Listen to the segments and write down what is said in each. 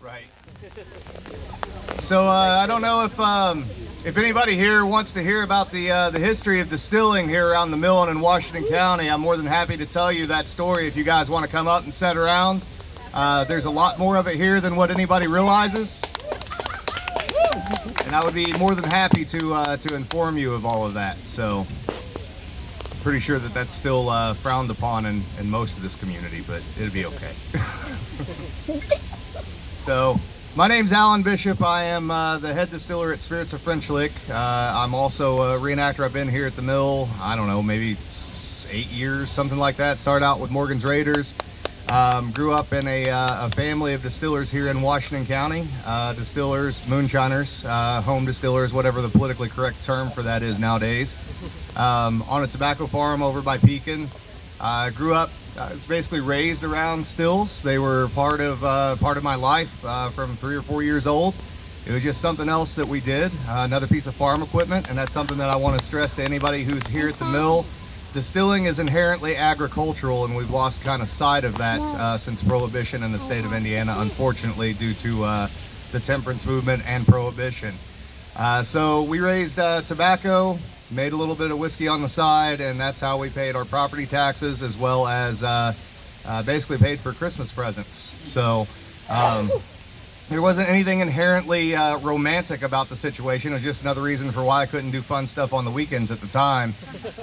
Right. So I don't know if anybody here wants to hear about the history of distilling here around the mill and in Washington County. I'm more than happy to tell you that story if you guys want to come up and sit around. There's a lot more of it here than what anybody realizes, and I would be more than happy to inform you of all of that. So, pretty sure that that's still frowned upon in most of this community, but it'll be okay. So, my name's Alan Bishop. I am the head distiller at Spirits of French Lick. I'm also a reenactor. I've been here at the mill, I don't know, maybe 8 years, something like that. Started out with Morgan's Raiders. Grew up in a family of distillers here in Washington County. Distillers, moonshiners, home distillers, whatever the politically correct term for that is nowadays. On a tobacco farm over by Pekin. Grew up, I was basically raised around stills. They were part of my life from 3 or 4 years old. It was just something else that we did, another piece of farm equipment, and that's something that I want to stress to anybody who's here at the mill. Distilling is inherently agricultural, and we've lost kind of sight of that since Prohibition in the state of Indiana, unfortunately, due to the temperance movement and Prohibition. So we raised tobacco, made a little bit of whiskey on the side, and that's how we paid our property taxes, as well as basically paid for Christmas presents. So there wasn't anything inherently romantic about the situation. It was just another reason for why I couldn't do fun stuff on the weekends at the time.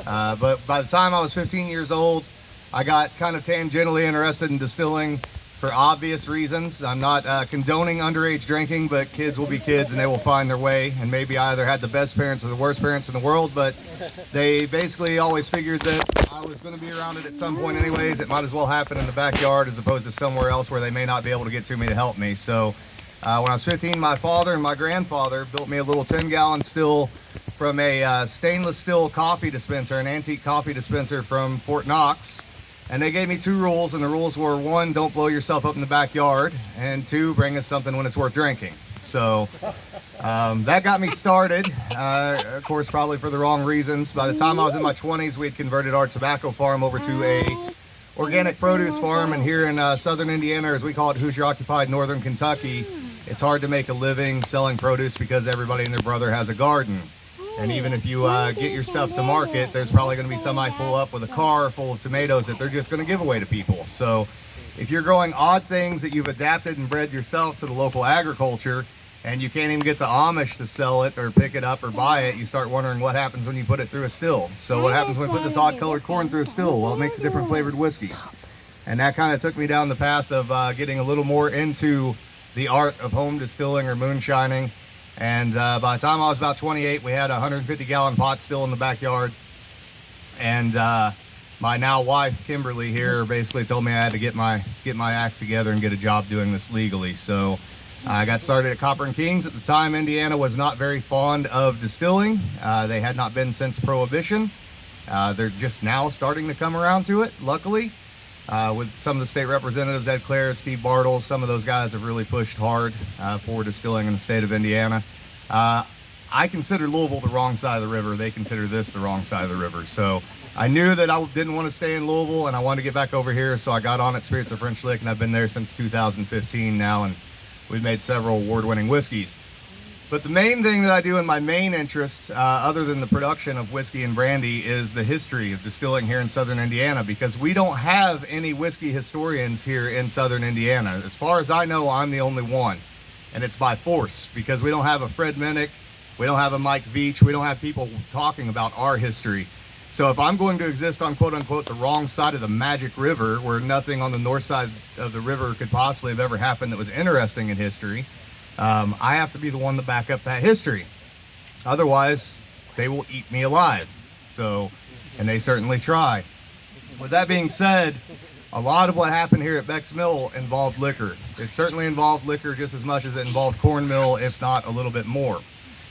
But by the time I was 15 years old, I got kind of tangentially interested in distilling for obvious reasons. I'm not condoning underage drinking, but kids will be kids and they will find their way. And maybe I either had the best parents or the worst parents in the world, but they basically always figured that I was going to be around it at some point anyways. It might as well happen in the backyard as opposed to somewhere else where they may not be able to get to me to help me. So when I was 15, my father and my grandfather built me a little 10-gallon still from a stainless steel coffee dispenser, an antique coffee dispenser from Fort Knox. And they gave me 2 rules, and the rules were 1, don't blow yourself up in the backyard, and 2, bring us something when it's worth drinking. So that got me started, of course, probably for the wrong reasons. By the time I was in my 20s, we had converted our tobacco farm over to a organic produce farm, and here in southern Indiana, as we call it, Hoosier occupied northern Kentucky, it's hard to make a living selling produce because everybody and their brother has a garden. And even if you get your stuff to market, there's probably going to be somebody pull up with a car full of tomatoes that they're just going to give away to people. So if you're growing odd things that you've adapted and bred yourself to the local agriculture, and you can't even get the Amish to sell it or pick it up or buy it, you start wondering what happens when you put it through a still. So what happens when we put this odd colored corn through a still? Well, it makes a different flavored whiskey. And that kind of took me down the path of getting a little more into the art of home distilling or moonshining. And by the time I was about 28, we had a 150-gallon pot still in the backyard. And my now wife, Kimberly, here basically told me I had to get my act together and get a job doing this legally. So I got started at Copper and Kings. At the time, Indiana was not very fond of distilling. They had not been since Prohibition. They're just now starting to come around to it, luckily. With some of the state representatives, Ed Clare, Steve Bartle, some of those guys have really pushed hard for distilling in the state of Indiana. I consider Louisville the wrong side of the river. They consider this the wrong side of the river. So I knew that I didn't want to stay in Louisville and I wanted to get back over here. So I got on at Spirits of French Lick, and I've been there since 2015 now, and we've made several award-winning whiskeys. But the main thing that I do in my main interest, other than the production of whiskey and brandy, is the history of distilling here in southern Indiana, because we don't have any whiskey historians here in southern Indiana. As far as I know, I'm the only one, and it's by force, because we don't have a Fred Minnick, we don't have a Mike Veach, we don't have people talking about our history. So if I'm going to exist on quote-unquote the wrong side of the magic river, where nothing on the north side of the river could possibly have ever happened that was interesting in history, I have to be the one to back up that history. Otherwise, they will eat me alive. So, and they certainly try. With that being said, a lot of what happened here at Beck's Mill involved liquor. It certainly involved liquor just as much as it involved corn mill, if not a little bit more.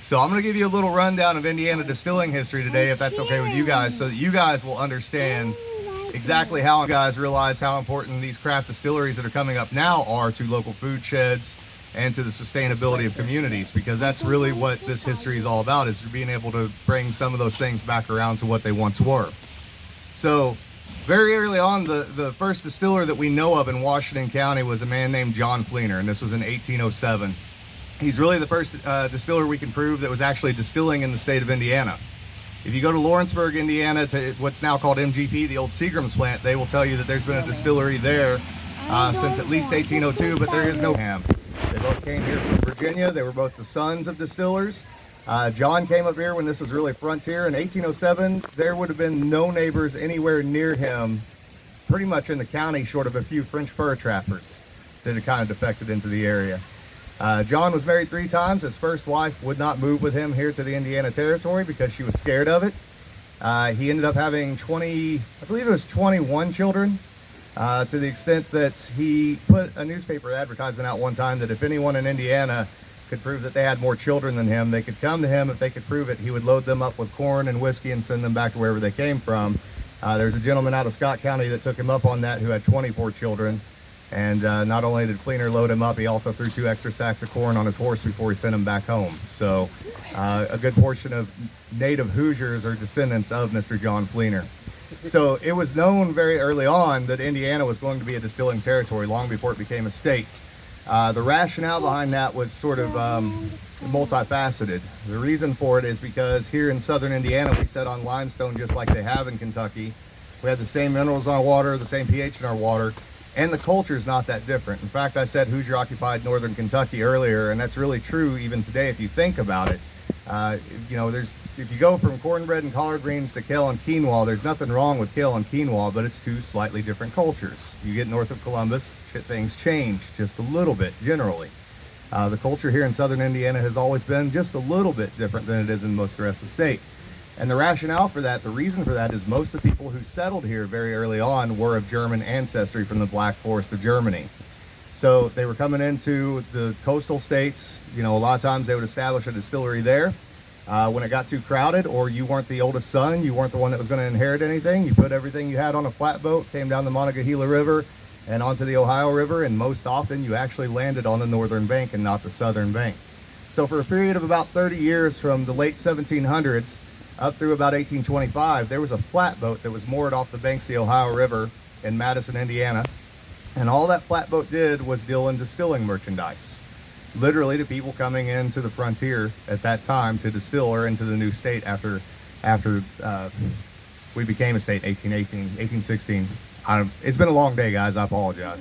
So I'm going to give you a little rundown of Indiana distilling history today, if that's okay with you guys, so that you guys will understand exactly how you guys realize how important these craft distilleries that are coming up now are to local food sheds and to the sustainability of communities, because that's really what this history is all about, is being able to bring some of those things back around to what they once were. So Very early on, the first distiller that we know of in Washington County was a man named John Fleener, and this was in 1807. He's really the first distiller we can prove that was actually distilling in the state of Indiana. If you go to Lawrenceburg, Indiana, to what's now called MGP, the old Seagram's plant, they will tell you that there's been a distillery there since at least 1802, but there is no ham. They both came here from Virginia. They were both the sons of distillers. John came up here when this was really frontier. In 1807, there would have been no neighbors anywhere near him, pretty much in the county, short of a few French fur trappers that had kind of defected into the area. John was married 3 times. His first wife would not move with him here to the Indiana territory because she was scared of it. He ended up having 21 children, to the extent that he put a newspaper advertisement out one time that if anyone in Indiana could prove that they had more children than him, they could come to him. If they could prove it, he would load them up with corn and whiskey and send them back to wherever they came from. There's a gentleman out of Scott County that took him up on that who had 24 children. And not only did Fleener load him up, he also threw 2 extra sacks of corn on his horse before he sent him back home. So a good portion of native Hoosiers are descendants of Mr. John Fleener. So it was known very early on that Indiana was going to be a distilling territory long before it became a state. The rationale behind that was sort of multifaceted. The reason for it is because here in southern Indiana, we set on limestone just like they have in Kentucky. We have the same minerals in our water, the same pH in our water. And the culture is not that different. In fact, I said Hoosier occupied northern Kentucky earlier, and that's really true even today if you think about it. If you go from cornbread and collard greens to kale and quinoa, there's nothing wrong with kale and quinoa, but it's 2 slightly different cultures. You get north of Columbus, things change just a little bit generally. The culture here in southern Indiana has always been just a little bit different than it is in most of the rest of the state. And the rationale for that, the reason for that, is most of the people who settled here very early on were of German ancestry from the Black Forest of Germany. So they were coming into the coastal states. A lot of times they would establish a distillery there. When it got too crowded, or you weren't the oldest son, you weren't the one that was going to inherit anything, you put everything you had on a flatboat, came down the Monongahela River and onto the Ohio River, and most often you actually landed on the northern bank and not the southern bank. So for a period of about 30 years, from the late 1700s up through about 1825, there was a flatboat that was moored off the banks of the Ohio River in Madison, Indiana. And all that flatboat did was deal in distilling merchandise. Literally to people coming into the frontier at that time to distill or into the new state after we became a state in 1816. It's been a long day, guys. I apologize.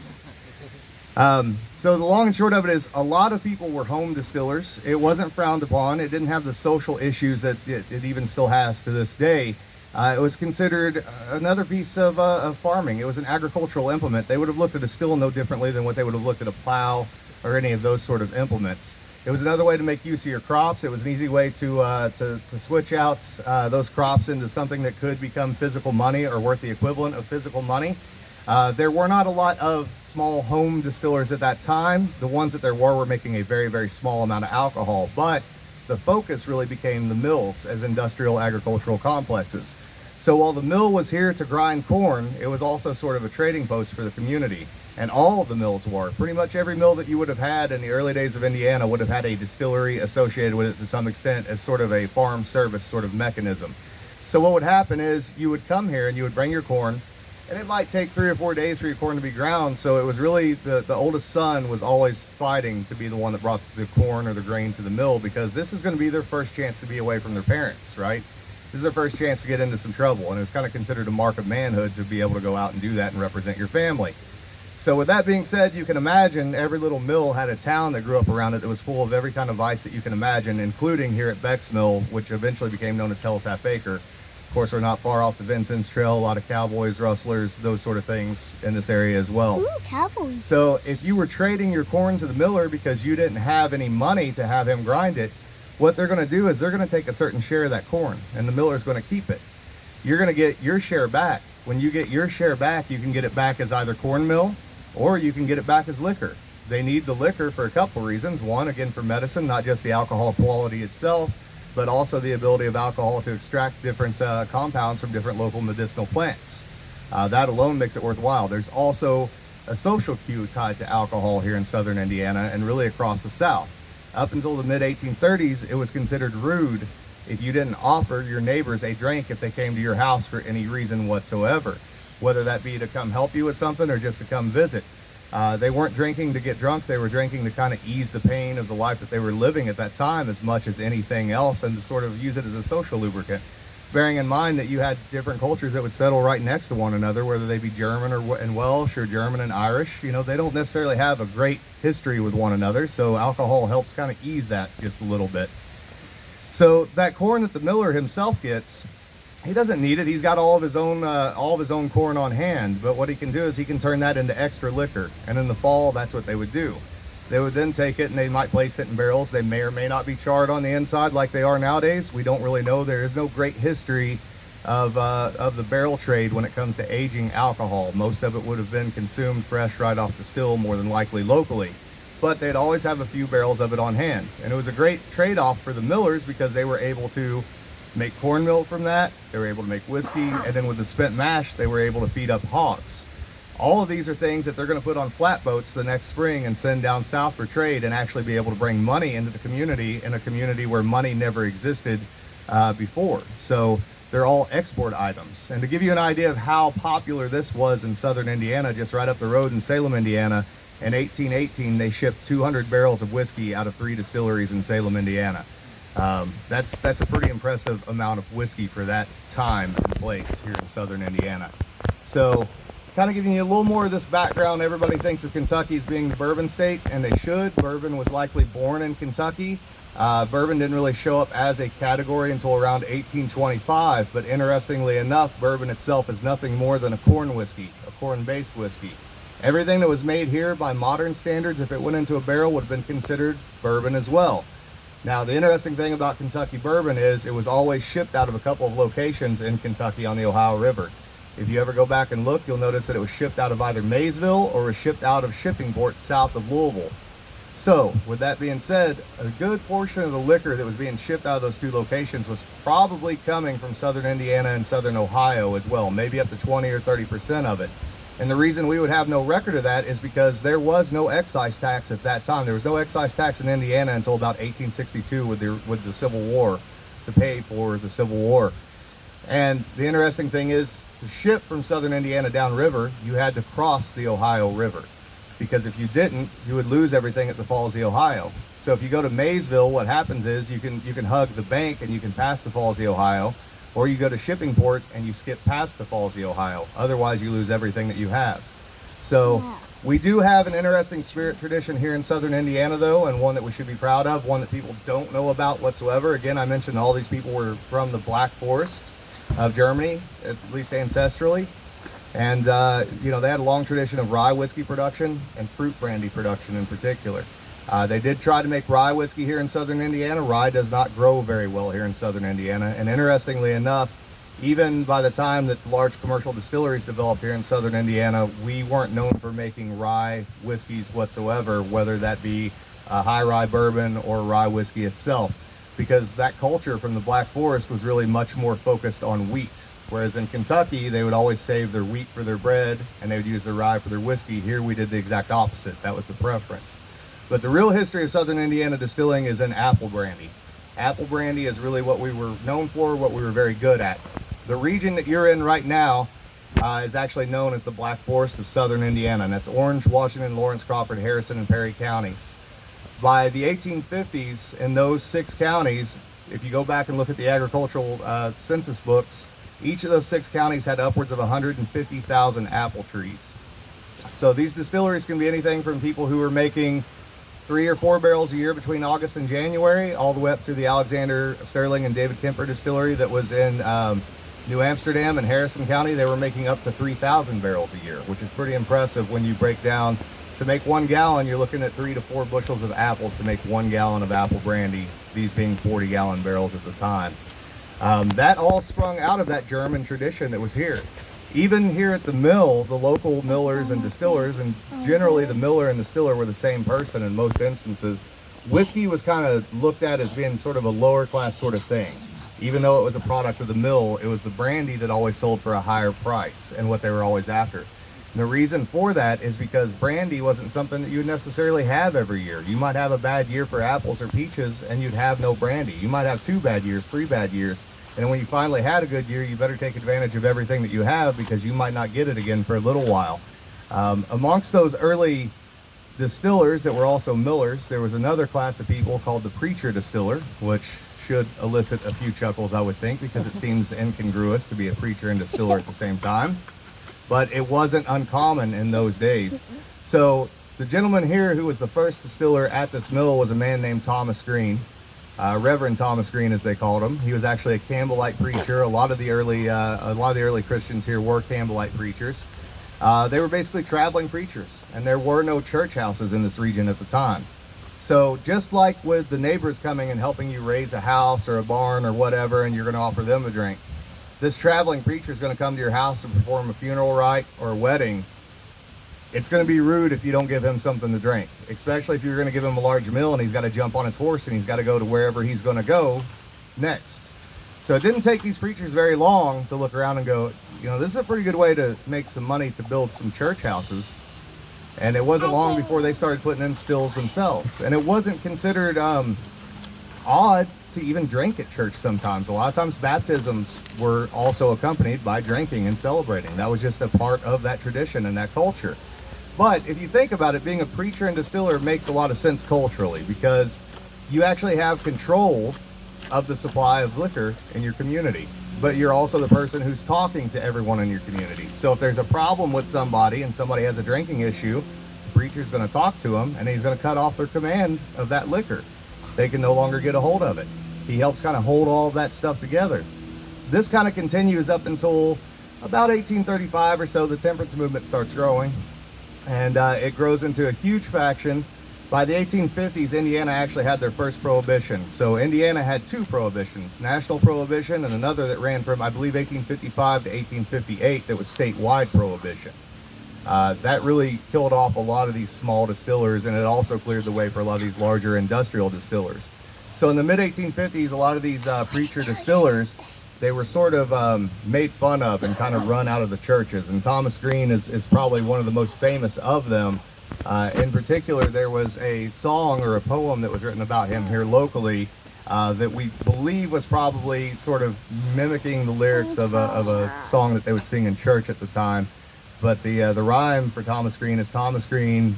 So the long and short of it is a lot of people were home distillers. It wasn't frowned upon. It didn't have the social issues that it even still has to this day. It was considered another piece of farming. It was an agricultural implement. They would have looked at a still no differently than what they would have looked at a plow or any of those sort of implements. It was another way to make use of your crops. It was an easy way to switch out those crops into something that could become physical money or worth the equivalent of physical money. There were not a lot of small home distillers at that time. The ones that there were making a very, very small amount of alcohol, but the focus really became the mills as industrial agricultural complexes. So while the mill was here to grind corn, it was also sort of a trading post for the community. And all of the mills were. Pretty much every mill that you would have had in the early days of Indiana would have had a distillery associated with it to some extent as sort of a farm service sort of mechanism. So what would happen is you would come here and you would bring your corn, and it might take 3 or 4 days for your corn to be ground. So it was really the oldest son was always fighting to be the one that brought the corn or the grain to the mill, because this is going to be their first chance to be away from their parents, right? This is their first chance to get into some trouble, and it was kind of considered a mark of manhood to be able to go out and do that and represent your family. So with that being said, you can imagine every little mill had a town that grew up around it that was full of every kind of vice that you can imagine, including here at Beck's Mill, which eventually became known as Hell's Half Acre. Of course, we're not far off the Vincennes Trail. A lot of cowboys, rustlers, those sort of things in this area as well. Ooh, cowboys. So if you were trading your corn to the miller because you didn't have any money to have him grind it, what they're going to do is they're going to take a certain share of that corn, and the miller's going to keep it. You're going to get your share back. When you get your share back, you can get it back as either cornmeal or you can get it back as liquor. They need the liquor for a couple reasons. One, again, for medicine, not just the alcohol quality itself, but also the ability of alcohol to extract different compounds from different local medicinal plants. That alone makes it worthwhile. There's also a social cue tied to alcohol here in southern Indiana and really across the South. Up until the mid-1830s, it was considered rude if you didn't offer your neighbors a drink if they came to your house for any reason whatsoever. whether that be to come help you with something or just to come visit. They weren't drinking to get drunk, they were drinking to kind of ease the pain of the life that they were living at that time as much as anything else, and to sort of use it as a social lubricant. Bearing in mind that you had different cultures that would settle right next to one another, whether they be German and Welsh or German and Irish. You know, they don't necessarily have a great history with one another, so alcohol helps kind of ease that just a little bit. So that corn that the miller himself gets, he doesn't need it. He's got all of his own corn on hand, but what he can do is he can turn that into extra liquor. And in the fall, that's what they would do. They would then take it and they might place it in barrels. They may or may not be charred on the inside like they are nowadays. We don't really know. There is no great history of the barrel trade when it comes to aging alcohol. Most of it would have been consumed fresh right off the still, more than likely locally. But they'd always have a few barrels of it on hand. And it was a great trade-off for the millers because they were able to make cornmeal from that, they were able to make whiskey, and then with the spent mash, they were able to feed up hogs. All of these are things that they're going to put on flatboats the next spring and send down south for trade and actually be able to bring money into the community, in a community where money never existed before. So they're all export items. And to give you an idea of how popular this was in southern Indiana, just right up the road in Salem, Indiana, in 1818, they shipped 200 barrels of whiskey out of 3 distilleries in Salem, Indiana. That's a pretty impressive amount of whiskey for that time and place here in southern Indiana. So kind of giving you a little more of this background, everybody thinks of Kentucky as being the bourbon state, and they should. Bourbon was likely born in Kentucky. Bourbon didn't really show up as a category until around 1825, but interestingly enough, bourbon itself is nothing more than a corn whiskey, a corn-based whiskey. Everything that was made here by modern standards, if it went into a barrel, would have been considered bourbon as well. Now, the interesting thing about Kentucky bourbon is it was always shipped out of a couple of locations in Kentucky on the Ohio River. If you ever go back and look, you'll notice that it was shipped out of either Maysville or was shipped out of shipping ports south of Louisville. So, with that being said, a good portion of the liquor that was being shipped out of those two locations was probably coming from southern Indiana and southern Ohio as well, maybe up to 20 or 30% of it. And the reason we would have no record of that is because there was no excise tax at that time. There was no excise tax in Indiana until about 1862 with the Civil War, to pay for the Civil War. And the interesting thing is, to ship from southern Indiana downriver, you had to cross the Ohio River, because if you didn't, you would lose everything at the Falls of the Ohio. So if you go to Maysville, what happens is you can hug the bank and you can pass the Falls of the Ohio, or you go to Shippingport and you skip past the Falls of the Ohio. Otherwise, you lose everything that you have. So we do have an interesting spirit tradition here in southern Indiana, though, and one that we should be proud of, one that people don't know about whatsoever. Again, I mentioned all these people were from the Black Forest of Germany, at least ancestrally. And, you know, they had a long tradition of rye whiskey production and fruit brandy production in particular. They did try to make rye whiskey here in southern Indiana. Rye does not grow very well here in southern Indiana. And interestingly enough, even by the time that large commercial distilleries developed here in southern Indiana, we weren't known for making rye whiskeys whatsoever, whether that be high rye bourbon or rye whiskey itself, because that culture from the Black Forest was really much more focused on wheat. Whereas in Kentucky, they would always save their wheat for their bread and they would use their rye for their whiskey. Here we did the exact opposite. That was the preference. But the real history of southern Indiana distilling is in apple brandy. Apple brandy is really what we were known for, what we were very good at. The region that you're in right now is actually known as the Black Forest of southern Indiana, and that's Orange, Washington, Lawrence, Crawford, Harrison, and Perry counties. By the 1850s, in those 6 counties, if you go back and look at the agricultural census books, each of those 6 counties had upwards of 150,000 apple trees. So these distilleries can be anything from people who are making 3 or 4 barrels a year between August and January, all the way up to the Alexander Sterling and David Kemper distillery that was in New Amsterdam and Harrison County. They were making up to 3,000 barrels a year, which is pretty impressive when you break down. To make 1 gallon, you're looking at 3 to 4 bushels of apples to make 1 gallon of apple brandy, these being 40-gallon barrels at the time. That all sprung out of that German tradition that was here. Even here at the mill, the local millers and distillers, and generally the miller and distiller were the same person in most instances, whiskey was kind of looked at as being sort of a lower class sort of thing. Even though it was a product of the mill, it was the brandy that always sold for a higher price and what they were always after. And the reason for that is because brandy wasn't something that you would necessarily have every year. You might have a bad year for apples or peaches and you'd have no brandy. You might have 2 bad years, 3 bad years, and when you finally had a good year, you better take advantage of everything that you have because you might not get it again for a little while. Amongst those early distillers that were also millers, there was another class of people called the preacher distiller, which should elicit a few chuckles, I would think, because it seems incongruous to be a preacher and distiller at the same time. But it wasn't uncommon in those days. So the gentleman here who was the first distiller at this mill was a man named Thomas Green. Reverend Thomas Green, as they called him. He was actually a Campbellite preacher. A lot of the early Christians here were Campbellite preachers. They were basically traveling preachers, and there were no church houses in this region at the time. So just like with the neighbors coming and helping you raise a house or a barn or whatever, and you're going to offer them a drink, this traveling preacher is going to come to your house and perform a funeral rite or a wedding. It's going to be rude if you don't give him something to drink, especially if you're going to give him a large meal and he's got to jump on his horse and he's got to go to wherever he's going to go next. So it didn't take these preachers very long to look around and go, you know, this is a pretty good way to make some money to build some church houses. And it wasn't long before they started putting in stills themselves. And it wasn't considered odd to even drink at church sometimes. A lot of times baptisms were also accompanied by drinking and celebrating. That was just a part of that tradition and that culture. But if you think about it, being a preacher and distiller makes a lot of sense culturally because you actually have control of the supply of liquor in your community, but you're also the person who's talking to everyone in your community. So if there's a problem with somebody and somebody has a drinking issue, the preacher's going to talk to them and he's going to cut off their command of that liquor. They can no longer get a hold of it. He helps kind of hold all of that stuff together. This kind of continues up until about 1835 or so. The temperance movement starts growing, and it grows into a huge faction. By the 1850s, Indiana actually had their first prohibition. So Indiana had 2 prohibitions, national prohibition and another that ran from, I believe, 1855 to 1858 that was statewide prohibition. That really killed off a lot of these small distillers, and it also cleared the way for a lot of these larger industrial distillers. So in the mid-1850s, a lot of these preacher distillers, they were sort of made fun of and kind of run out of the churches. And Thomas Green is probably one of the most famous of them. In particular, there was a song or a poem that was written about him here locally that we believe was probably sort of mimicking the lyrics of a song that they would sing in church at the time. But the rhyme for Thomas Green is Thomas Green,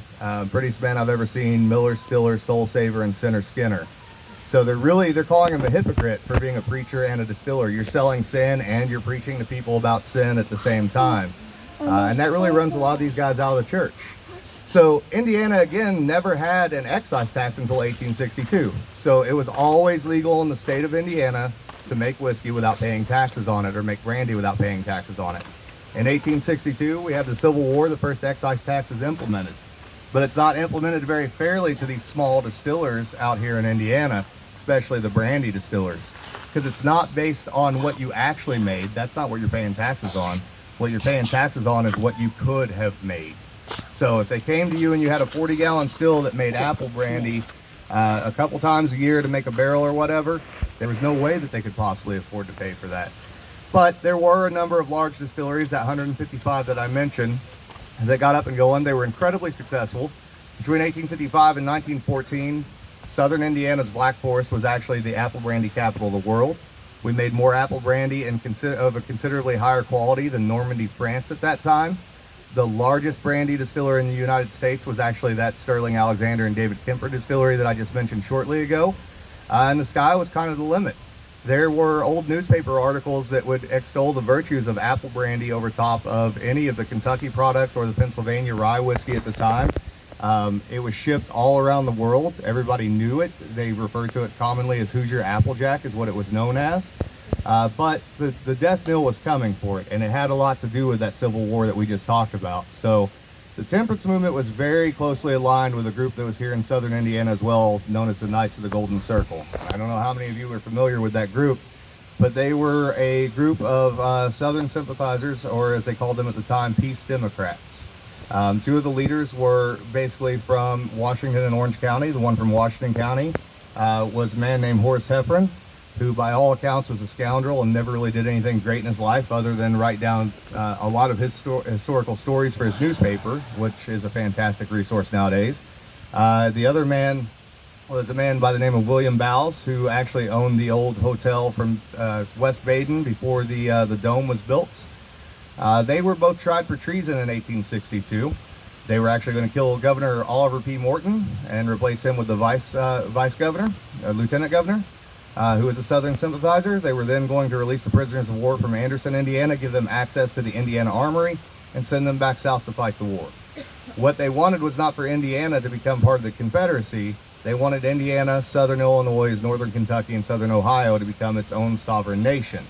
prettiest man I've ever seen, Miller, Stiller, Soul Saver, and Sinner Skinner. So they're calling him a hypocrite for being a preacher and a distiller. You're selling sin and you're preaching to people about sin at the same time. And that really runs a lot of these guys out of the church. So Indiana, again, never had an excise tax until 1862. So it was always legal in the state of Indiana to make whiskey without paying taxes on it, or make brandy without paying taxes on it. In 1862, we have the Civil War, the first excise tax is implemented. But it's not implemented very fairly to these small distillers out here in Indiana, especially the brandy distillers, because it's not based on what you actually made. That's not what you're paying taxes on. What you're paying taxes on is what you could have made. So if they came to you and you had a 40-gallon still that made apple brandy a couple times a year to make a barrel or whatever, there was no way that they could possibly afford to pay for that. But there were a number of large distilleries, that 155 that I mentioned, that got up and going. They were incredibly successful. Between 1855 and 1914, Southern Indiana's Black Forest was actually the apple brandy capital of the world. We made more apple brandy and of a considerably higher quality than Normandy, France at that time. The largest brandy distiller in the United States was actually that Sterling Alexander and David Kemper distillery that I just mentioned shortly ago. And the sky was kind of the limit. There were old newspaper articles that would extol the virtues of apple brandy over top of any of the Kentucky products or the Pennsylvania rye whiskey at the time. It was shipped all around the world. Everybody knew it. They referred to it commonly as Hoosier Applejack is what it was known as. But the death knell was coming for it, and it had a lot to do with that Civil War that we just talked about. So the temperance movement was very closely aligned with a group that was here in southern Indiana as well, known as the Knights of the Golden Circle. I don't know how many of you are familiar with that group, but they were a group of Southern sympathizers, or as they called them at the time, Peace Democrats. 2 of the leaders were basically from Washington and Orange County. The one from Washington County was a man named Horace Heffron. who by all accounts was a scoundrel and never really did anything great in his life other than write down a lot of historical stories for his newspaper, which is a fantastic resource nowadays. The other man was a man by the name of William Bowes, who actually owned the old hotel from West Baden before the dome was built. They were both tried for treason in 1862. They were actually going to kill Governor Oliver P. Morton and replace him with the vice governor, lieutenant governor, who was a Southern sympathizer. They were then going to release the prisoners of war from Anderson, Indiana, give them access to the Indiana Armory, and send them back south to fight the war. What they wanted was not for Indiana to become part of the Confederacy. They wanted Indiana, Southern Illinois, Northern Kentucky, and Southern Ohio to become its own sovereign nation.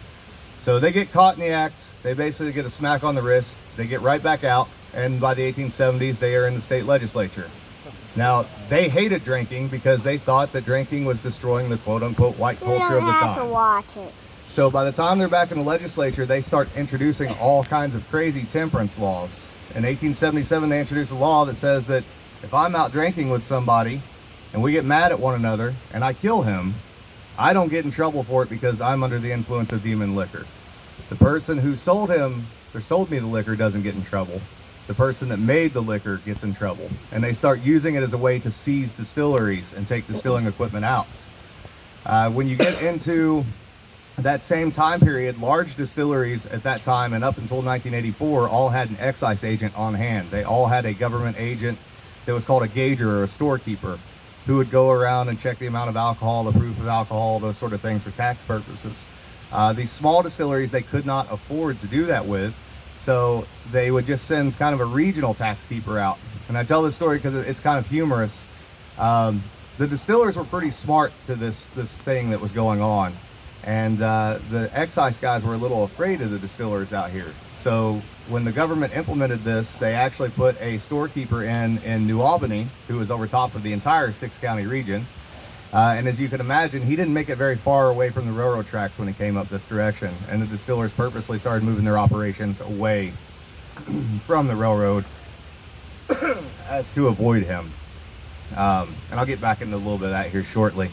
So they get caught in the act. They basically get a smack on the wrist. They get right back out, and by the 1870s, they are in the state legislature. Now, they hated drinking because they thought that drinking was destroying the quote-unquote white culture of the time. You don't have to watch it. So by the time they're back in the legislature, they start introducing all kinds of crazy temperance laws. In 1877, they introduced a law that says that if I'm out drinking with somebody and we get mad at one another and I kill him, I don't get in trouble for it because I'm under the influence of demon liquor. The person who sold him or sold me the liquor doesn't get in trouble. The person that made the liquor gets in trouble. And they start using it as a way to seize distilleries and take distilling equipment out. When you get into that same time period, large distilleries at that time and up until 1984 all had an excise agent on hand. They all had a government agent that was called a gauger or a storekeeper, who would go around and check the amount of alcohol, the proof of alcohol, those sort of things for tax purposes. These small distilleries, they could not afford to do that with, so they would just send kind of a regional tax keeper out. And I tell this story because it's kind of humorous. The distillers were pretty smart to this thing that was going on. And the excise guys were a little afraid of the distillers out here. So when the government implemented this, they actually put a storekeeper in New Albany, who was over top of the entire 6-county region. And as you can imagine, he didn't make it very far away from the railroad tracks when he came up this direction. And the distillers purposely started moving their operations away from the railroad as to avoid him. And I'll get back into a little bit of that here shortly.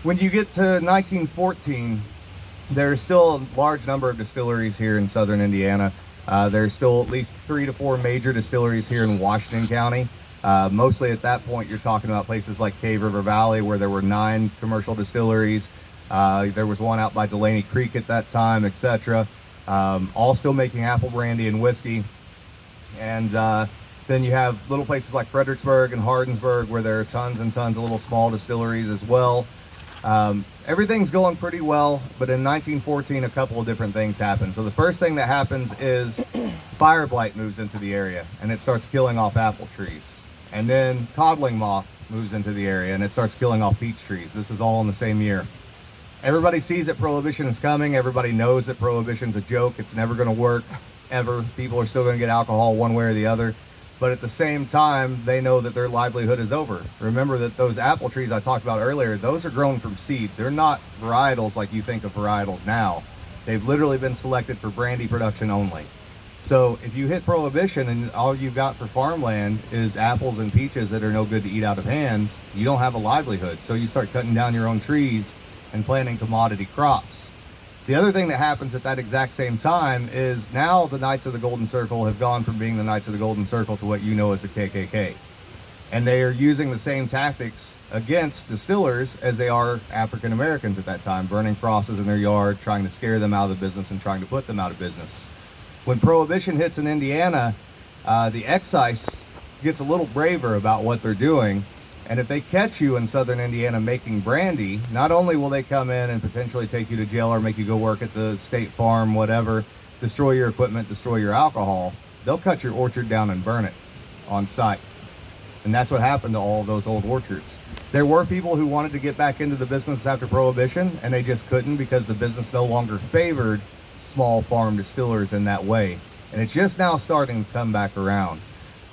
When you get to 1914, there's still a large number of distilleries here in southern Indiana. There's still at least 3 to 4 major distilleries here in Washington County. Mostly at that point, you're talking about places like Cave River Valley, where there were 9 commercial distilleries. There was one out by Delaney Creek at that time, etc. All still making apple brandy and whiskey. And then you have little places like Fredericksburg and Hardinsburg, where there are tons and tons of little small distilleries as well. Everything's going pretty well, but in 1914 a couple of different things happen. So the first thing that happens is fire blight moves into the area and it starts killing off apple trees. And then codling moth moves into the area and it starts killing off peach trees. This is all in the same year. Everybody sees that prohibition is coming. Everybody knows that prohibition's a joke. It's never going to work ever. People are still going to get alcohol one way or the other. But at the same time, they know that their livelihood is over. Remember that those apple trees I talked about earlier, those are grown from seed. They're not varietals like you think of varietals now. They've literally been selected for brandy production only. So if you hit prohibition and all you've got for farmland is apples and peaches that are no good to eat out of hand, you don't have a livelihood. So you start cutting down your own trees and planting commodity crops. The other thing that happens at that exact same time is now the Knights of the Golden Circle have gone from being the Knights of the Golden Circle to what you know as the KKK. And they are using the same tactics against distillers as they are African Americans at that time, burning crosses in their yard, trying to scare them out of the business and trying to put them out of business. When Prohibition hits in Indiana, the excise gets a little braver about what they're doing. And if they catch you in southern Indiana making brandy, not only will they come in and potentially take you to jail or make you go work at the state farm, whatever, destroy your equipment, destroy your alcohol, they'll cut your orchard down and burn it on site. And that's what happened to all of those old orchards. There were people who wanted to get back into the business after Prohibition, and they just couldn't because the business no longer favored small farm distillers in that way. And it's just now starting to come back around.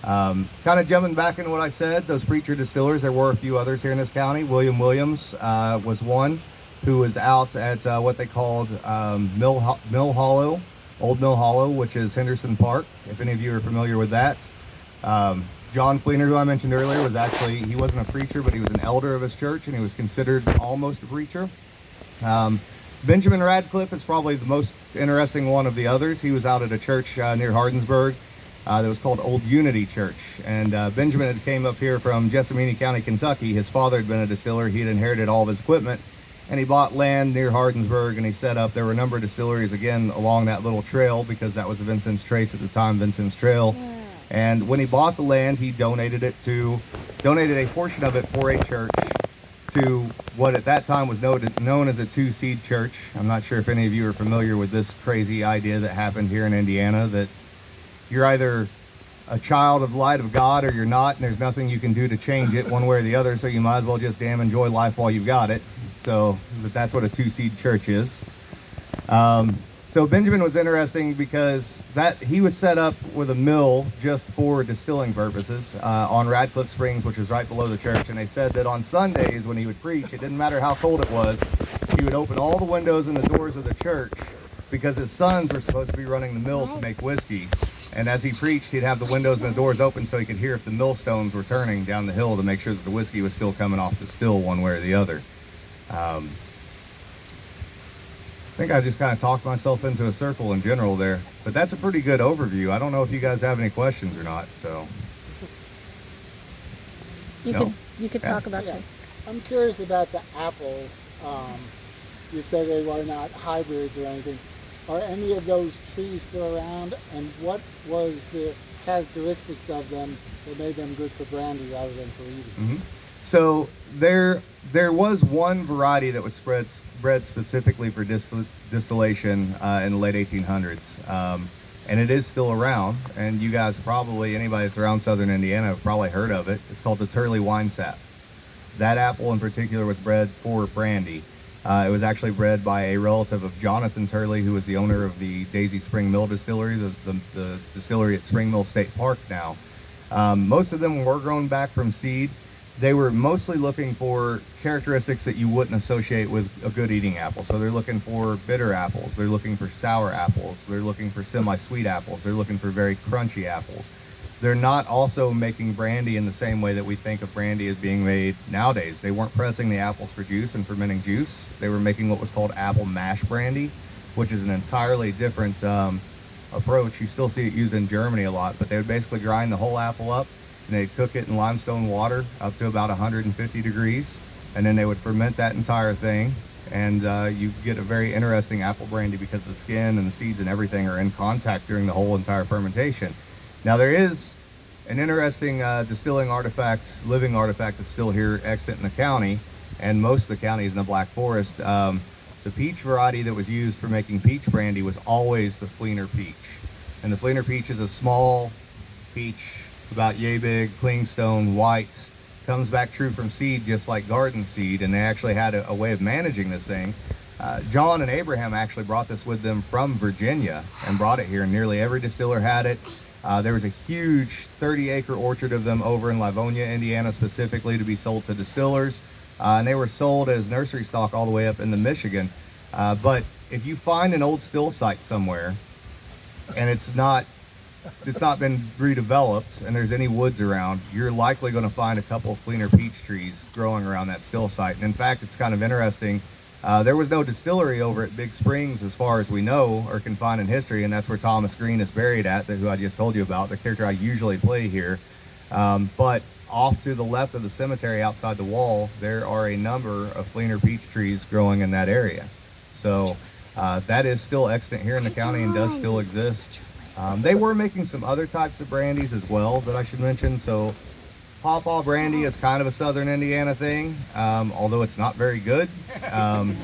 Kind of jumping back into what I said, those preacher distillers, there were a few others here in this county. William Williams was one who was out at what they called Mill Hollow, Old Mill Hollow, which is Henderson Park, if any of you are familiar with that. John Fleener, who I mentioned earlier, was actually, he wasn't a preacher, but he was an elder of his church, and he was considered almost a preacher. Benjamin Radcliffe is probably the most interesting one of the others. He was out at a church near Hardinsburg that was called Old Unity Church. And Benjamin had came up here from Jessamine County, Kentucky. His father had been a distiller. He had inherited all of his equipment. And he bought land near Hardinsburg, and he set up, there were a number of distilleries, again, along that little trail, because that was the Vincent's Trace at the time, Vincent's Trail. And when he bought the land, he donated a portion of it for a church to what at that time was known as a two-seed church. I'm not sure if any of you are familiar with this crazy idea that happened here in Indiana, that you're either a child of the light of God or you're not, and there's nothing you can do to change it one way or the other, so you might as well just damn enjoy life while you've got it. So that's what a two-seed church is. So Benjamin was interesting because he was set up with a mill just for distilling purposes on Radcliffe Springs, which is right below the church. And they said that on Sundays when he would preach, it didn't matter how cold it was, he would open all the windows and the doors of the church because his sons were supposed to be running the mill to make whiskey. And as he preached, he'd have the windows and the doors open so he could hear if the millstones were turning down the hill to make sure that the whiskey was still coming off the still one way or the other. I think I just kind of talked myself into a circle in general there, but that's a pretty good overview. I don't know if you guys have any questions or not, so. You could talk about that. I'm curious about the apples. You said they were not hybrids or anything. Are any of those trees still around, and what was the characteristics of them that made them good for brandy rather than for eating? Mm-hmm. So there was one variety that was bred specifically for distillation in the late 1800s, and it is still around. And you guys probably, anybody that's around Southern Indiana, have probably heard of it. It's called the Turley Wine Sap. That apple in particular was bred for brandy. It was actually bred by a relative of Jonathan Turley, who was the owner of the Daisy Spring Mill Distillery, the distillery at Spring Mill State Park now. Most of them were grown back from seed. They were mostly looking for characteristics that you wouldn't associate with a good eating apple. So they're looking for bitter apples, they're looking for sour apples, they're looking for semi-sweet apples, they're looking for very crunchy apples. They're not also making brandy in the same way that we think of brandy as being made nowadays. They weren't pressing the apples for juice and fermenting juice. They were making what was called apple mash brandy, which is an entirely different approach. You still see it used in Germany a lot, but they would basically grind the whole apple up, and they'd cook it in limestone water up to about 150 degrees, and then they would ferment that entire thing, and you get a very interesting apple brandy because the skin and the seeds and everything are in contact during the whole entire fermentation. Now there is an interesting distilling artifact, living artifact that's still here extant in the county, and most of the county is in the Black Forest. The peach variety that was used for making peach brandy was always the Fleener peach. And the Fleener peach is a small peach, about yay big, clingstone, white, comes back true from seed just like garden seed, and they actually had a way of managing this thing. John and Abraham actually brought this with them from Virginia and brought it here, and nearly every distiller had it. There was a huge 30-acre orchard of them over in Livonia, Indiana, specifically to be sold to distillers, and they were sold as nursery stock all the way up into Michigan. But if you find an old still site somewhere, and it's not been redeveloped, and there's any woods around, you're likely going to find a couple of Fleener peach trees growing around that still site. And in fact, it's kind of interesting. There was no distillery over at Big Springs, as far as we know, or can find in history, and that's where Thomas Green is buried at, who I just told you about, the character I usually play here. But off to the left of the cemetery outside the wall, there are a number of Fleener peach trees growing in that area. So that is still extant here in the county and does still exist. They were making some other types of brandies as well that I should mention. So Pawpaw brandy is kind of a Southern Indiana thing, although it's not very good. And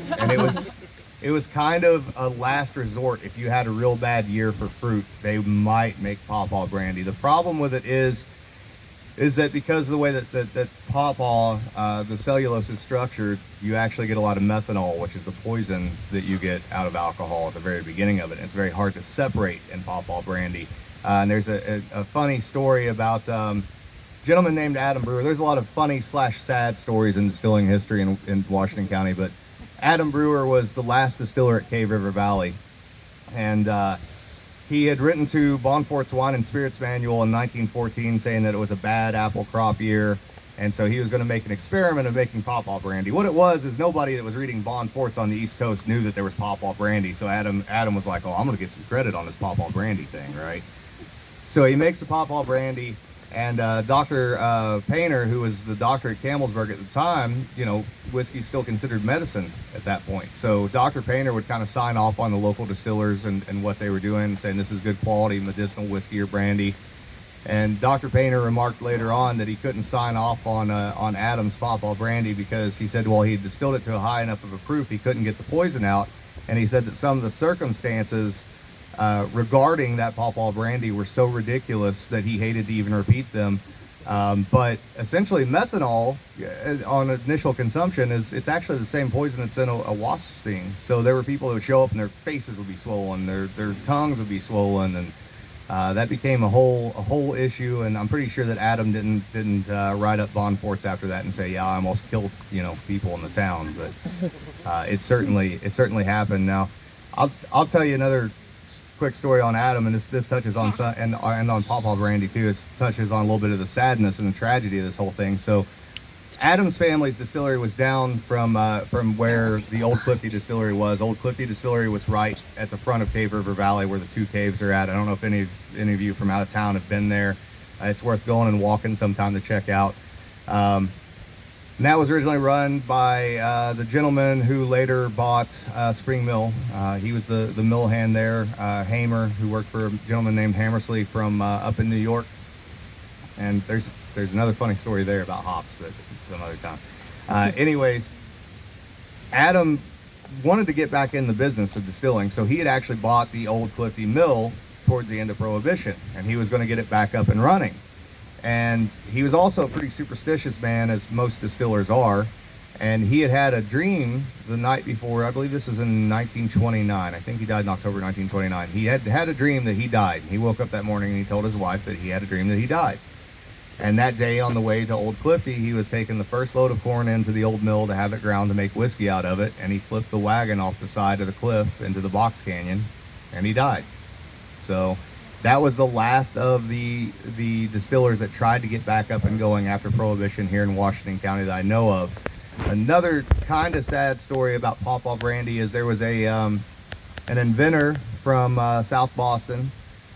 it was kind of a last resort. If you had a real bad year for fruit, they might make Pawpaw brandy. The problem with it is that because of the way that Pawpaw, the cellulose is structured, you actually get a lot of methanol, which is the poison that you get out of alcohol at the very beginning of it. And it's very hard to separate in Pawpaw brandy. And there's a funny story about gentleman named Adam Brewer. There's a lot of funny / sad stories in distilling history in Washington County, but Adam Brewer was the last distiller at Cave River Valley. And he had written to Bonfort's Wine and Spirits Manual in 1914 saying that it was a bad apple crop year, And so he was going to make an experiment of making pawpaw brandy. What it was is nobody that was reading Bond Forts on the East Coast knew that there was pawpaw brandy. So Adam was like, oh, I'm going to get some credit on this pawpaw brandy thing, right? So he makes the pawpaw brandy, and Dr. Painter, who was the doctor at Campbellsburg at the time, you know, whiskey's still considered medicine at that point. So Dr. Painter would kind of sign off on the local distillers and what they were doing, saying this is good quality medicinal whiskey or brandy. And Dr. Painter remarked later on that he couldn't sign off on Adam's pawpaw brandy because he said, well, he distilled it to a high enough of a proof he couldn't get the poison out. And he said that some of the circumstances regarding that pawpaw brandy were so ridiculous that he hated to even repeat them. But essentially methanol on initial consumption it's actually the same poison that's in a wasp sting. So there were people who would show up and their faces would be swollen, their tongues would be swollen, and that became a whole issue. And I'm pretty sure that Adam didn't write up Bond Forts after that and say, yeah, I almost killed, you know, people in the town. But it certainly happened. Now I'll tell you another quick story on Adam, and this touches on and on pawpaw brandy too. It touches on a little bit of the sadness and the tragedy of this whole thing. So Adam's family's distillery was down from where the Old Clifty Distillery was. Old Clifty Distillery was right at the front of Cave River Valley where the two caves are at. I don't know if any of you from out of town have been there. It's worth going and walking sometime to check out. And that was originally run by the gentleman who later bought Spring Mill. He was the mill hand there, Hamer, who worked for a gentleman named Hammersley from up in New York. And there's another funny story there about hops, but some other time. Anyways, Adam wanted to get back in the business of distilling, so he had actually bought the Old Clifty Mill towards the end of Prohibition, and he was going to get it back up and running. And he was also a pretty superstitious man, as most distillers are, and he had a dream the night before. I believe this was in 1929. I think he died in October 1929. He had a dream that he died. He woke up that morning and he told his wife that he had a dream that he died. And that day on the way to Old Clifty, he was taking the first load of corn into the old mill to have it ground to make whiskey out of it, and he flipped the wagon off the side of the cliff into the box canyon, and he died. So that was the last of the distillers that tried to get back up and going after Prohibition here in Washington County that I know of. Another kind of sad story about pawpaw brandy is there was an inventor from South Boston,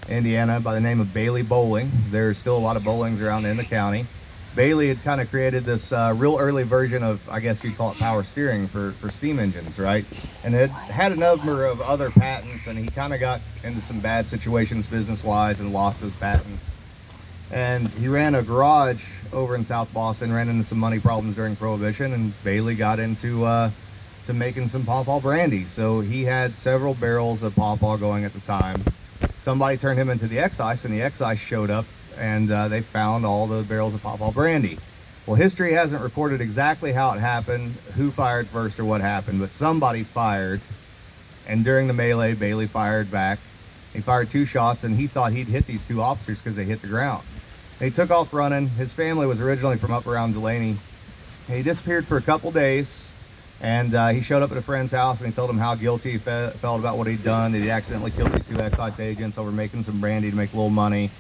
Indiana, by the name of Bailey Bowling. There's still a lot of bowlings around in the county. Bailey had kind of created this real early version of, I guess you'd call it power steering for steam engines, right? And it had a number of other patents, and he kind of got into some bad situations business-wise and lost his patents. And he ran a garage over in South Boston, ran into some money problems during Prohibition, and Bailey got into to making some pawpaw brandy. So he had several barrels of pawpaw going at the time. Somebody turned him into the excise, and the excise showed up, and they found all the barrels of pawpaw brandy. Well, history hasn't recorded exactly how it happened, who fired first or what happened, but somebody fired, and during the melee, Bailey fired back. He fired 2 shots, and he thought he'd hit these 2 officers because they hit the ground. And he took off running. His family was originally from up around Delaney. He disappeared for a couple days, and he showed up at a friend's house, and he told him how guilty he felt about what he'd done, that he accidentally killed these 2 excise agents over making some brandy to make a little money.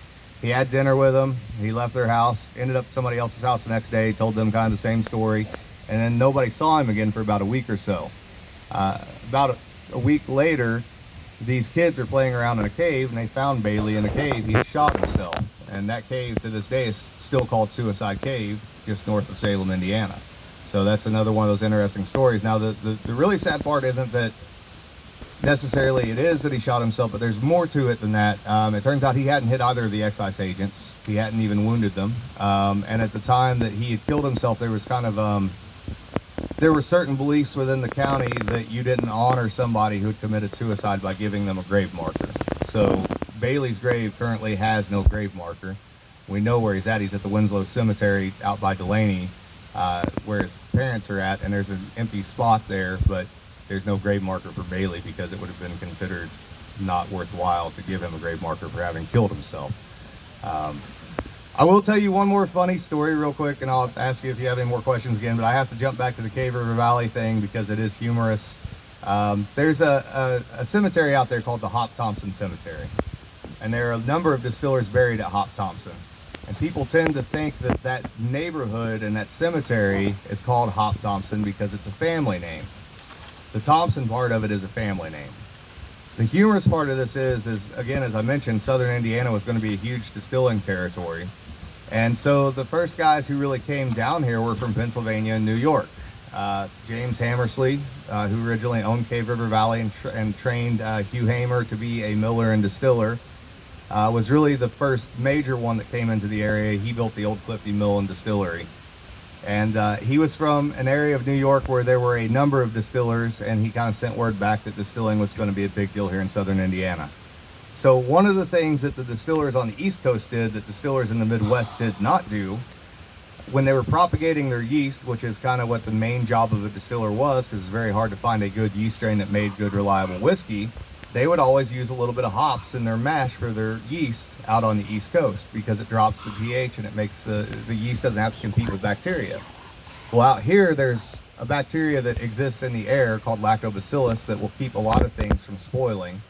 He had dinner with them. He left their house, ended up at somebody else's house the next day, told them kind of the same story, and then nobody saw him again for about a week or so. About a week later, these kids are playing around in a cave, and they found Bailey in a cave. He had shot himself, and that cave to this day is still called Suicide Cave, just north of Salem, Indiana. So that's another one of those interesting stories. Now, the really sad part isn't that necessarily it is that he shot himself, but there's more to it than that. It turns out he hadn't hit either of the excise agents. He hadn't even wounded them. And at the time that he had killed himself, there was kind of there were certain beliefs within the county that you didn't honor somebody who had committed suicide by giving them a grave marker. So Bailey's grave currently has no grave marker. We know where he's at. He's at the Winslow Cemetery out by Delaney, where his parents are at, and there's an empty spot there, but there's no grave marker for Bailey because it would have been considered not worthwhile to give him a grave marker for having killed himself. I will tell you one more funny story real quick, and I'll ask you if you have any more questions again, but I have to jump back to the Cave River Valley thing because it is humorous. There's a cemetery out there called the Hop Thompson Cemetery, and there are a number of distillers buried at Hop Thompson. And people tend to think that that neighborhood and that cemetery is called Hop Thompson because it's a family name. The Thompson part of it is a family name. The humorous part of this is again, as I mentioned, southern Indiana was going to be a huge distilling territory. And so the first guys who really came down here were from Pennsylvania and New York. James Hammersley, who originally owned Cave River Valley and trained Hugh Hamer to be a miller and distiller, was really the first major one that came into the area. He built the Old Clifty Mill and Distillery. And he was from an area of New York where there were a number of distillers, and he kind of sent word back that distilling was going to be a big deal here in southern Indiana. So one of the things that the distillers on the East Coast did that distillers in the Midwest did not do, when they were propagating their yeast, which is kind of what the main job of a distiller was, because it's very hard to find a good yeast strain that made good, reliable whiskey, they would always use a little bit of hops in their mash for their yeast out on the East Coast because it drops the pH and it makes the yeast doesn't have to compete with bacteria. Well, out here, there's a bacteria that exists in the air called lactobacillus that will keep a lot of things from spoiling.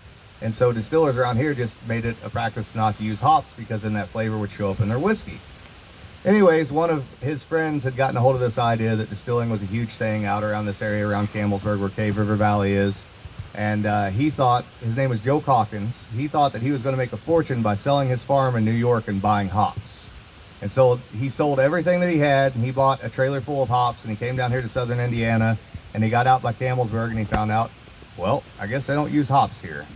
And so distillers around here just made it a practice not to use hops because then that flavor would show up in their whiskey. Anyways, one of his friends had gotten a hold of this idea that distilling was a huge thing out around this area around Campbellsburg where Cave River Valley is. And he thought, his name was Joe Calkins, he thought that he was going to make a fortune by selling his farm in New York and buying hops. And so he sold everything that he had, and he bought a trailer full of hops, and he came down here to southern Indiana, and he got out by Campbellsburg, and he found out, well, I guess they don't use hops here.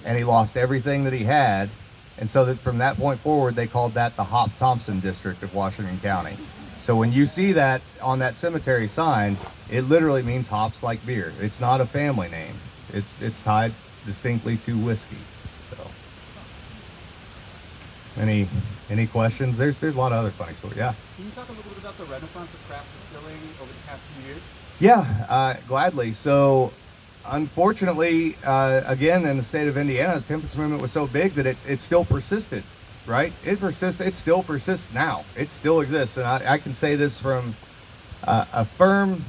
And he lost everything that he had, and so that from that point forward, they called that the Hop Thompson district of Washington County. So when you see that on that cemetery sign, it literally means hops like beer. It's not a family name. It's tied distinctly to whiskey. So, any questions? There's a lot of other funny stories. Yeah. Can you talk a little bit about the renaissance of craft distilling over the past few years? Yeah, gladly. So, unfortunately, again, in the state of Indiana, the temperance movement was so big that it still persisted. Right? It persisted. It still persists now. It still exists, and I can say this from a firm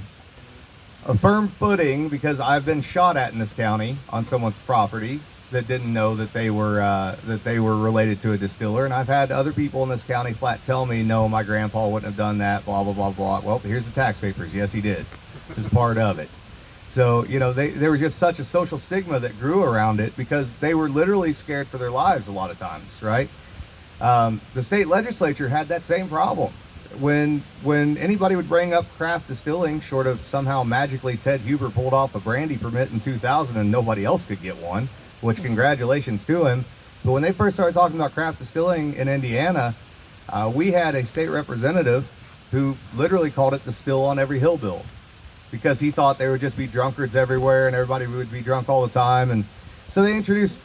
footing because I've been shot at in this county on someone's property that didn't know that they were related to a distiller, and I've had other people in this county flat tell me, no, my grandpa wouldn't have done that, blah blah blah blah. Well, here's the tax papers. Yes, he did. It's a part of it. So there was just such a social stigma that grew around it because they were literally scared for their lives a lot of times, right? The state legislature had that same problem. When anybody would bring up craft distilling, short of somehow magically Ted Huber pulled off a brandy permit in 2000 and nobody else could get one, which congratulations to him. But when they first started talking about craft distilling in Indiana, we had a state representative who literally called it the still on every hill bill because he thought there would just be drunkards everywhere and everybody would be drunk all the time. And so they introduced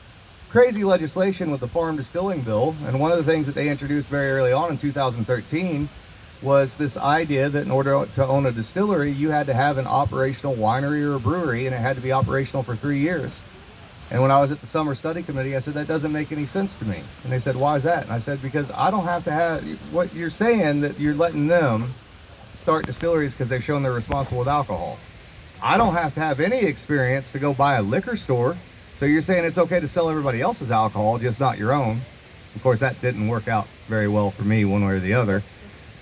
crazy legislation with the farm distilling bill. And one of the things that they introduced very early on in 2013 was this idea that in order to own a distillery, you had to have an operational winery or a brewery, and it had to be operational for 3 years. And when I was at the summer study committee, I said, that doesn't make any sense to me. And they said, why is that? And I said, because I don't have to have, what you're saying that you're letting them start distilleries because they've shown they're responsible with alcohol. I don't have to have any experience to go buy a liquor store. So you're saying it's okay to sell everybody else's alcohol, just not your own. Of course, that didn't work out very well for me one way or the other.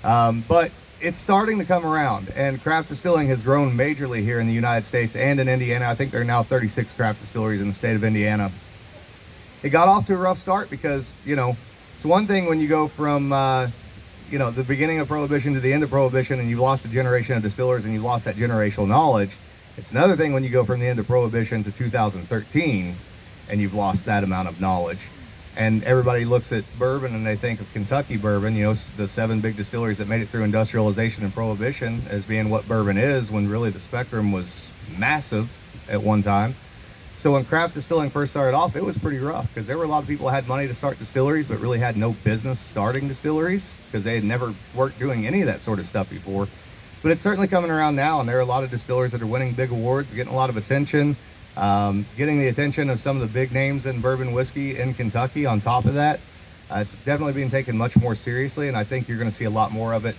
But it's starting to come around, and craft distilling has grown majorly here in the United States and in Indiana. I think there are now 36 craft distilleries in the state of Indiana. It got off to a rough start because, it's one thing when you go from, the beginning of Prohibition to the end of Prohibition and you've lost a generation of distillers and you've lost that generational knowledge. It's another thing when you go from the end of Prohibition to 2013 and you've lost that amount of knowledge. And everybody looks at bourbon and they think of Kentucky bourbon, the 7 big distilleries that made it through industrialization and Prohibition as being what bourbon is, when really the spectrum was massive at one time. So when craft distilling first started off, it was pretty rough because there were a lot of people who had money to start distilleries but really had no business starting distilleries because they had never worked doing any of that sort of stuff before. But it's certainly coming around now, and there are a lot of distillers that are winning big awards, getting a lot of attention. Getting the attention of some of the big names in bourbon whiskey in Kentucky on top of that. It's definitely being taken much more seriously, and I think you're going to see a lot more of it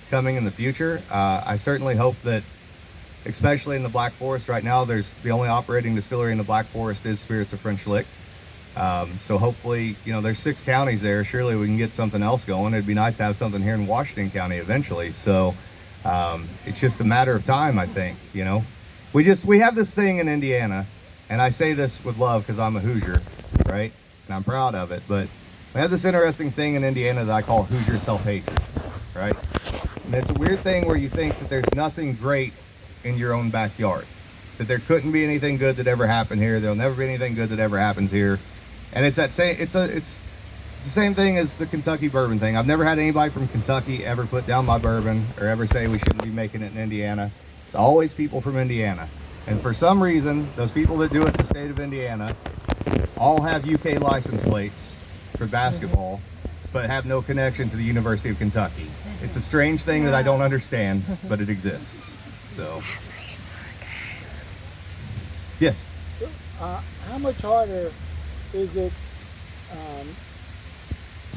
coming in the future. I certainly hope that, especially in the Black Forest right now, there's the only operating distillery in the Black Forest is Spirits of French Lick. So hopefully, there's 6 counties there. Surely we can get something else going. It'd be nice to have something here in Washington County eventually. So it's just a matter of time, I think. We have this thing in Indiana, and I say this with love because I'm a Hoosier, right? And I'm proud of it. But we have this interesting thing in Indiana that I call Hoosier self-hatred, right? And it's a weird thing where you think that there's nothing great in your own backyard, that there couldn't be anything good that ever happened here. There'll never be anything good that ever happens here. And it's the same thing as the Kentucky bourbon thing. I've never had anybody from Kentucky ever put down my bourbon or ever say we shouldn't be making it in Indiana. It's always people from Indiana. And for some reason, those people that do it in the state of Indiana all have UK license plates for basketball, but have no connection to the University of Kentucky. It's a strange thing that I don't understand, but it exists. So, yes. So, how much harder is it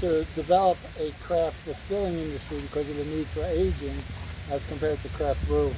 to develop a craft distilling industry because of the need for aging as compared to craft brewing?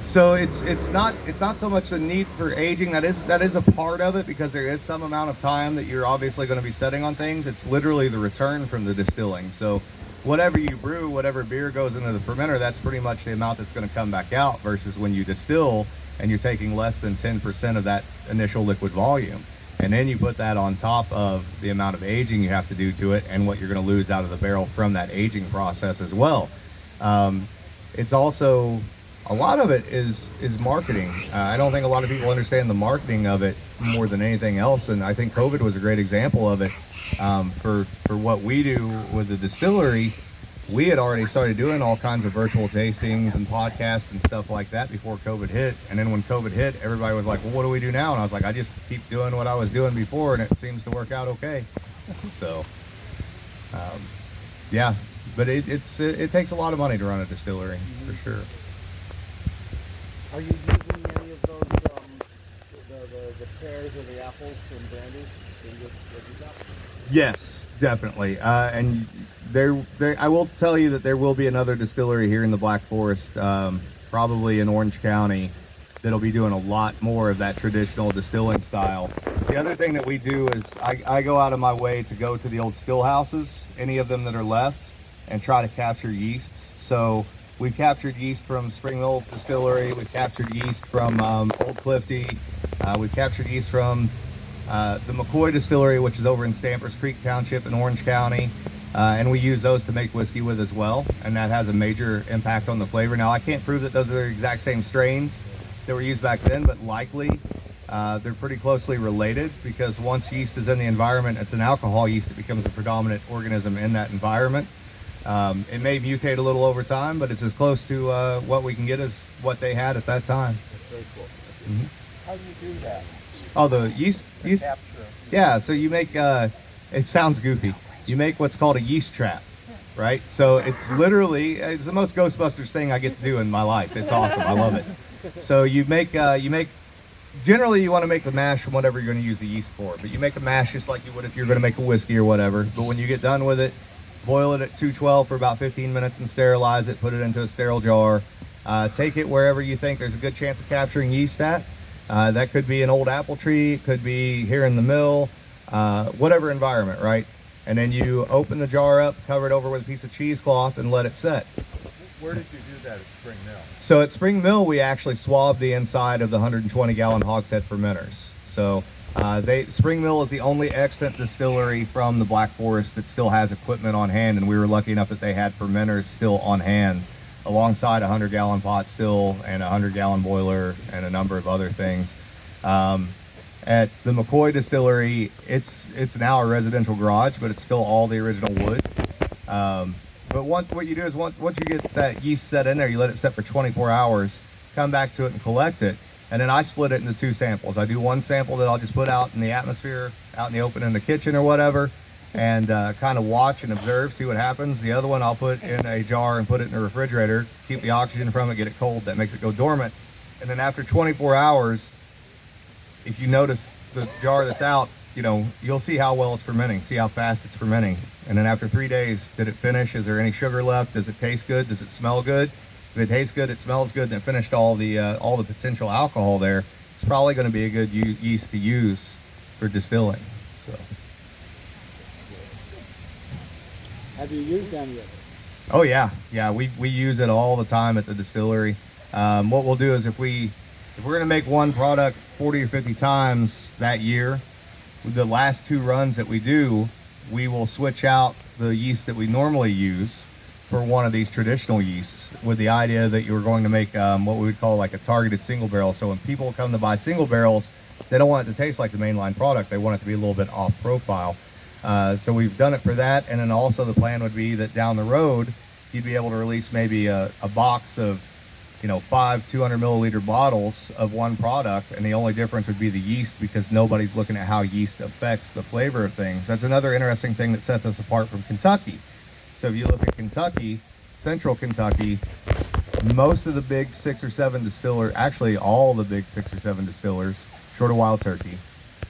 So it's not so much the need for aging. That is a part of it, because there is some amount of time that you're obviously going to be setting on things. It's literally the return from the distilling. So whatever you brew, whatever beer goes into the fermenter, that's pretty much the amount that's going to come back out, versus when you distill and you're taking less than 10% of that initial liquid volume. And then you put that on top of the amount of aging you have to do to it and what you're going to lose out of the barrel from that aging process as well. It's also, a lot of it is marketing. I don't think a lot of people understand the marketing of it more than anything else. And I think COVID was a great example of it. For what we do with the distillery, we had already started doing all kinds of virtual tastings and podcasts and stuff like that before COVID hit. And then when COVID hit, everybody was like, well, what do we do now? And I was like, I just keep doing what I was doing before, and it seems to work out okay. So, yeah, but it takes a lot of money to run a distillery, for sure. Are you using any of those, the pears or the apples from brandy in your shop? Yes, definitely. And I will tell you that there will be another distillery here in the Black Forest, probably in Orange County, that'll be doing a lot more of that traditional distilling style. The other thing that we do is I go out of my way to go to the old still houses, any of them that are left, and try to capture yeast. So we've captured yeast from Spring Mill Distillery, we've captured yeast from Old Clifty, we've captured yeast from the McCoy Distillery, which is over in Stampers Creek Township in Orange County, and we use those to make whiskey with as well, and that has a major impact on the flavor. Now, I can't prove that those are the exact same strains that were used back then, but likely they're pretty closely related, because once yeast is in the environment, it's an alcohol yeast, it becomes a predominant organism in that environment. It may mutate a little over time, but it's as close to what we can get as what they had at that time. That's very cool. Mm-hmm. How do you do that? Oh, the yeast. Capture. Yeah, so you make, it sounds goofy, you make what's called a yeast trap, right? So it's the most Ghostbusters thing I get to do in my life. It's awesome, I love it. So you make, generally you want to make the mash from whatever you're going to use the yeast for, but you make a mash just like you would if you're going to make a whiskey or whatever. But when you get done with it, boil it at 212 for about 15 minutes and sterilize it, put it into a sterile jar. Take it wherever you think there's a good chance of capturing yeast at. That could be an old apple tree, it could be here in the mill, whatever environment, right? And then you open the jar up, cover it over with a piece of cheesecloth, and let it set. Where did you do that at Spring Mill? So at Spring Mill, we actually swab the inside of the 120-gallon hogshead fermenters. So Spring Mill is the only extant distillery from the Black Forest that still has equipment on hand, and we were lucky enough that they had fermenters still on hand, alongside a 100-gallon pot still and a 100-gallon boiler and a number of other things. At the McCoy Distillery, it's now a residential garage, but it's still all the original wood. But what you do is once you get that yeast set in there, you let it set for 24 hours, come back to it and collect it. And then I split it into 2 samples. I do one sample that I'll just put out in the atmosphere, out in the open in the kitchen or whatever, and kind of watch and observe, see what happens. The other one I'll put in a jar and put it in a refrigerator, keep the oxygen from it, get it cold. That makes it go dormant. And then after 24 hours, if you notice the jar that's out, you'll see how well it's fermenting, see how fast it's fermenting. And then after 3 days, did it finish? Is there any sugar left? Does it taste good? Does it smell good? If it tastes good, it smells good, and it finished all the potential alcohol there, it's probably going to be a good yeast to use for distilling. So. Have you used any of it? Oh yeah, we use it all the time at the distillery. What we'll do is if we're gonna make one product 40 or 50 times that year, the last 2 runs that we do, we will switch out the yeast that we normally use for one of these traditional yeasts, with the idea that you're going to make what we would call like a targeted single barrel. So when people come to buy single barrels, they don't want it to taste like the mainline product. They want it to be a little bit off profile. So we've done it for that, and then also the plan would be that down the road, you'd be able to release maybe a box of 5 200 milliliter bottles of one product, and the only difference would be the yeast, because nobody's looking at how yeast affects the flavor of things. That's another interesting thing that sets us apart from Kentucky. So if you look at Kentucky, central Kentucky, most of the big 6 or 7 distillers, actually all the big 6 or 7 distillers, short of Wild Turkey,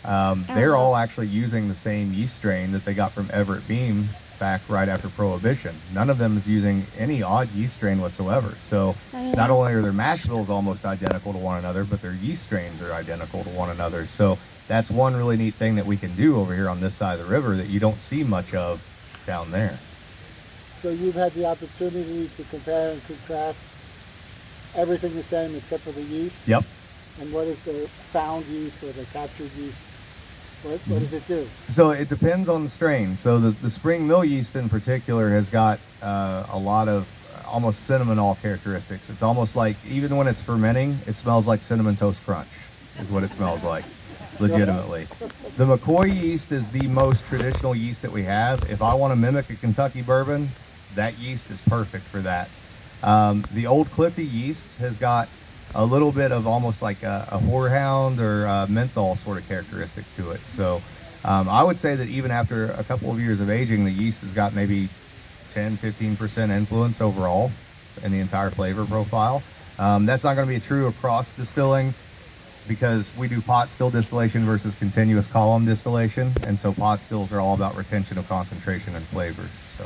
they're all actually using the same yeast strain that they got from Everett Beam back right after Prohibition. None of them is using any odd yeast strain whatsoever. So not only are their mash bills almost identical to one another, but their yeast strains are identical to one another. So that's one really neat thing that we can do over here on this side of the river that you don't see much of down there. So you've had the opportunity to compare and contrast everything the same except for the yeast? Yep. And what is the found yeast or the captured yeast? What does it do? So it depends on the strain. So the spring mill yeast in particular has got a lot of almost cinnamon characteristics. It's almost like, even when it's fermenting, it smells like Cinnamon Toast Crunch is what it smells like, legitimately. The McCoy yeast is the most traditional yeast that we have. If I want to mimic a Kentucky bourbon, that yeast is perfect for that. The Old Clifty yeast has got a little bit of almost like a horehound or a menthol sort of characteristic to it. So I would say that even after a couple of years of aging, the yeast has got maybe 10-15% influence overall in the entire flavor profile. That's not going to be true across distilling, because we do pot still distillation versus continuous column distillation, and so pot stills are all about retention of concentration and flavor. So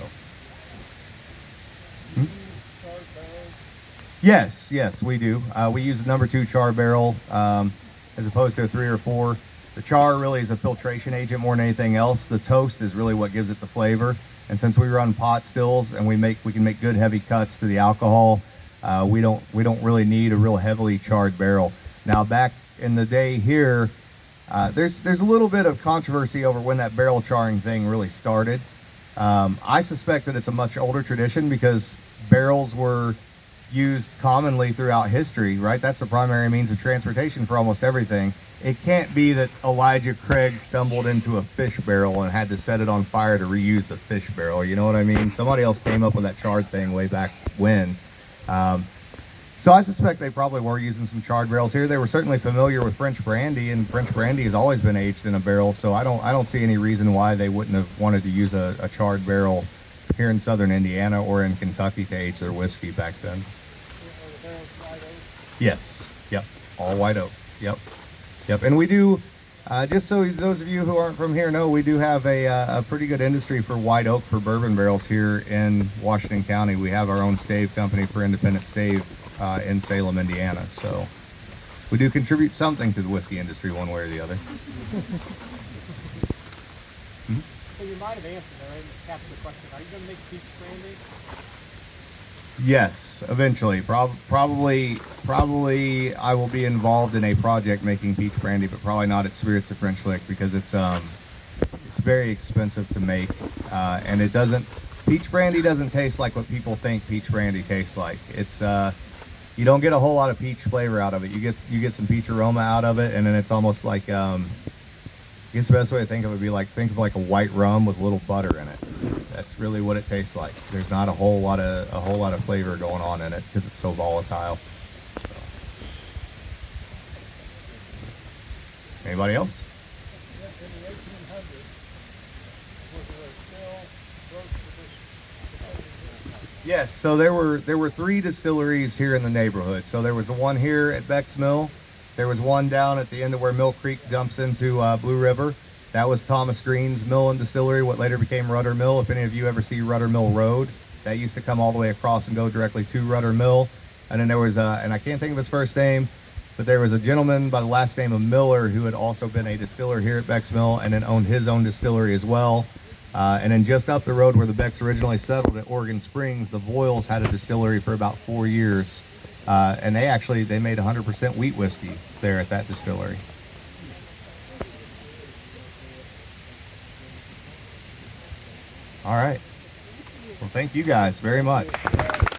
Yes, we do. We use the #2 char barrel as opposed to a 3 or 4. The char really is a filtration agent more than anything else. The toast is really what gives it the flavor. And since we run pot stills and we can make good heavy cuts to the alcohol, we don't really need a real heavily charred barrel. Now, back in the day here, there's a little bit of controversy over when that barrel charring thing really started. I suspect that it's a much older tradition, because barrels were used commonly throughout history, right? That's the primary means of transportation for almost everything. It can't be that Elijah Craig stumbled into a fish barrel and had to set it on fire to reuse the fish barrel. You know what I mean? Somebody else came up with that charred thing way back when. So I suspect they probably were using some charred barrels here. They were certainly familiar with French brandy, and French brandy has always been aged in a barrel. So I don't see any reason why they wouldn't have wanted to use a charred barrel here in southern Indiana or in Kentucky to age their whiskey back then. Yes. Yep. All white oak. Yep. And we do, just so those of you who aren't from here know, we do have a pretty good industry for white oak for bourbon barrels here in Washington County. We have our own stave company for independent stave in Salem, Indiana. So we do contribute something to the whiskey industry one way or the other. So you might have answered it, right? Capture the question. Are you going to make peach brandy? Yes, eventually. Probably I will be involved in a project making peach brandy, but probably not at Spirits of French Lick, because it's very expensive to make, and it doesn't. Peach brandy doesn't taste like what people think peach brandy tastes like. It's you don't get a whole lot of peach flavor out of it. You get some peach aroma out of it, and then it's almost like I guess the best way to think of it would be think of like a white rum with a little butter in it. That's really what it tastes like. There's not a whole lot of flavor going on in it because it's so volatile. So. Anybody else? In the 1800s, was there still roast tradition? Yes. So there were 3 distilleries here in the neighborhood. So there was the one here at Beck's Mill. There was one down at the end of where Mill Creek dumps into Blue River. That was Thomas Green's mill and distillery, what later became Rudder Mill. If any of you ever see Rudder Mill Road, that used to come all the way across and go directly to Rudder Mill. And then there was, and I can't think of his first name, But there was a gentleman by the last name of Miller who had also been a distiller here at Beck's Mill and then owned his own distillery as well. And then just up the road where the Becks originally settled at Oregon Springs, the Voiles had a distillery for about 4 years. And they made 100% wheat whiskey there at that distillery. All right. Well, thank you guys very much.